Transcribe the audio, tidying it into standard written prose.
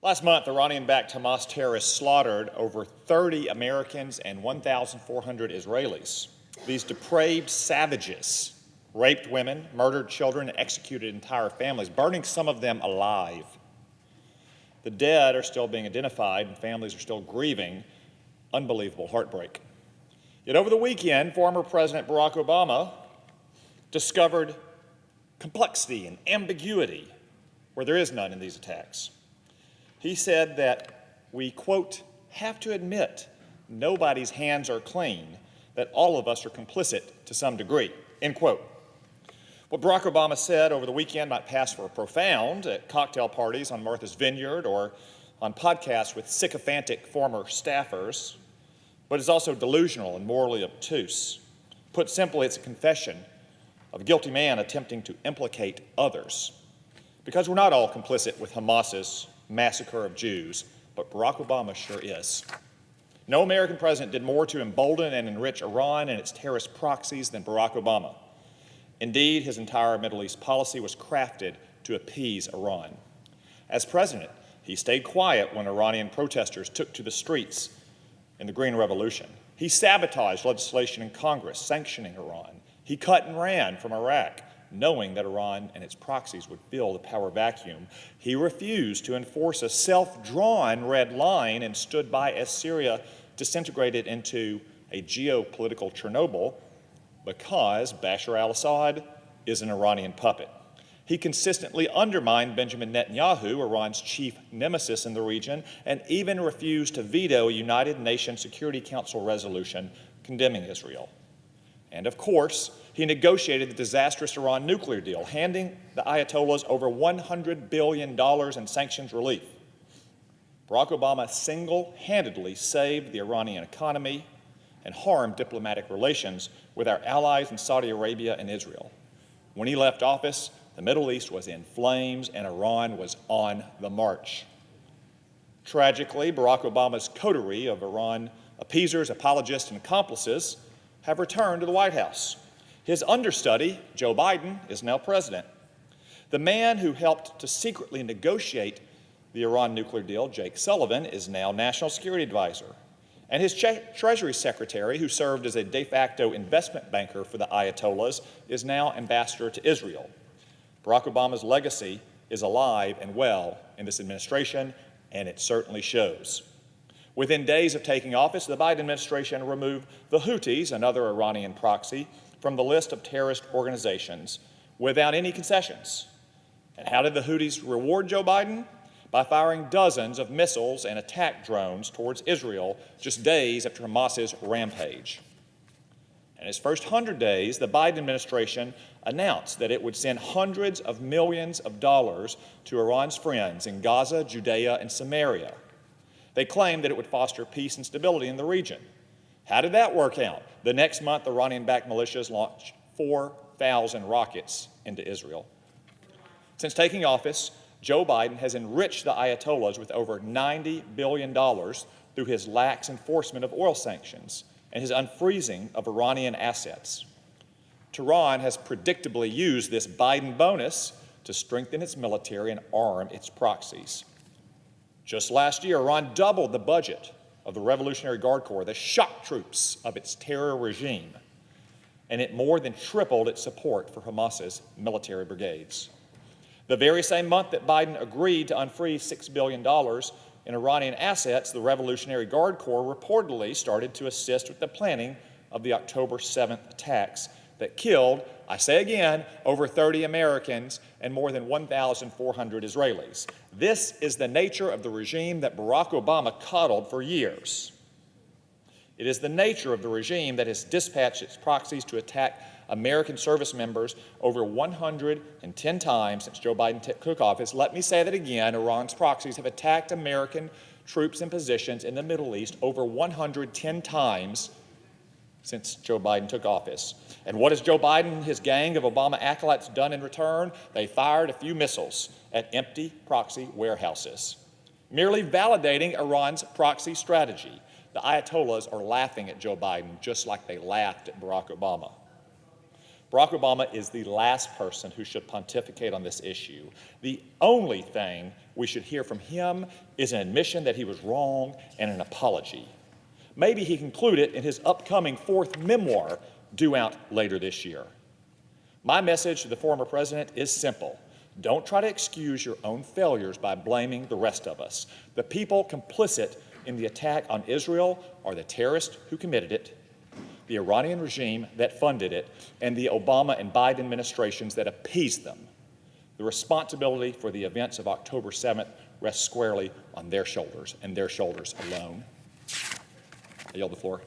Last month, Iranian-backed Hamas terrorists slaughtered over 30 Americans and 1,400 Israelis. These depraved savages raped women, murdered children, and executed entire families, burning some of them alive. The dead are still being identified, and families are still grieving unbelievable heartbreak. Yet over the weekend, former President Barack Obama discovered complexity and ambiguity where there is none in these attacks. He said that we, quote, have to admit nobody's hands are clean, that all of us are complicit to some degree, end quote. What Barack Obama said over the weekend might pass for profound at cocktail parties on Martha's Vineyard or on podcasts with sycophantic former staffers, but is also delusional and morally obtuse. Put simply, it's a confession of a guilty man attempting to implicate others. Because we're not all complicit with Hamas's massacre of Jews, but Barack Obama sure is. No American president did more to embolden and enrich Iran and its terrorist proxies than Barack Obama. Indeed, his entire Middle East policy was crafted to appease Iran. As president, he stayed quiet when Iranian protesters took to the streets in the Green Revolution. He sabotaged legislation in Congress sanctioning Iran. He cut and ran from Iraq, knowing that Iran and its proxies would fill the power vacuum. He refused to enforce a self-drawn red line and stood by as Syria disintegrated into a geopolitical Chernobyl because Bashar al-Assad is an Iranian puppet. He consistently undermined Benjamin Netanyahu, Iran's chief nemesis in the region, and even refused to veto a United Nations Security Council resolution condemning Israel. And of course, he negotiated the disastrous Iran nuclear deal, handing the Ayatollahs over $100 billion in sanctions relief. Barack Obama single-handedly saved the Iranian economy and harmed diplomatic relations with our allies in Saudi Arabia and Israel. When he left office, the Middle East was in flames and Iran was on the march. Tragically, Barack Obama's coterie of Iran appeasers, apologists, and accomplices have returned to the White House. His understudy, Joe Biden, is now president. The man who helped to secretly negotiate the Iran nuclear deal, Jake Sullivan, is now National Security Advisor. And his Treasury Secretary, who served as a de facto investment banker for the Ayatollahs, is now ambassador to Israel. Barack Obama's legacy is alive and well in this administration, and it certainly shows. Within days of taking office, the Biden administration removed the Houthis, another Iranian proxy, from the list of terrorist organizations without any concessions. And how did the Houthis reward Joe Biden? By firing dozens of missiles and attack drones towards Israel just days after Hamas's rampage. In its first 100 days, the Biden administration announced that it would send hundreds of millions of dollars to Iran's friends in Gaza, Judea, and Samaria. They claimed that it would foster peace and stability in the region. How did that work out? The next month, Iranian-backed militias launched 4,000 rockets into Israel. Since taking office, Joe Biden has enriched the Ayatollahs with over $90 billion through his lax enforcement of oil sanctions and his unfreezing of Iranian assets. Tehran has predictably used this Biden bonus to strengthen its military and arm its proxies. Just last year, Iran doubled the budget of the Revolutionary Guard Corps, the shock troops of its terror regime, and it more than tripled its support for Hamas's military brigades. The very same month that Biden agreed to unfreeze $6 billion in Iranian assets, the Revolutionary Guard Corps reportedly started to assist with the planning of the October 7th attacks that killed, I say again, over 30 Americans and more than 1,400 Israelis. This is the nature of the regime that Barack Obama coddled for years. It is the nature of the regime that has dispatched its proxies to attack American service members over 110 times since Joe Biden took office. Let me say that again, Iran's proxies have attacked American troops and positions in the Middle East over 110 times since Joe Biden took office. And what has Joe Biden and his gang of Obama acolytes done in return? They fired a few missiles at empty proxy warehouses, merely validating Iran's proxy strategy. The Ayatollahs are laughing at Joe Biden just like they laughed at Barack Obama. Barack Obama is the last person who should pontificate on this issue. The only thing we should hear from him is an admission that he was wrong and an apology. Maybe he can include it in his upcoming 4th memoir, due out later this year. My message to the former president is simple. Don't try to excuse your own failures by blaming the rest of us. The people complicit in the attack on Israel are the terrorists who committed it, the Iranian regime that funded it, and the Obama and Biden administrations that appeased them. The responsibility for the events of October 7th rests squarely on their shoulders and their shoulders alone. I yield the floor.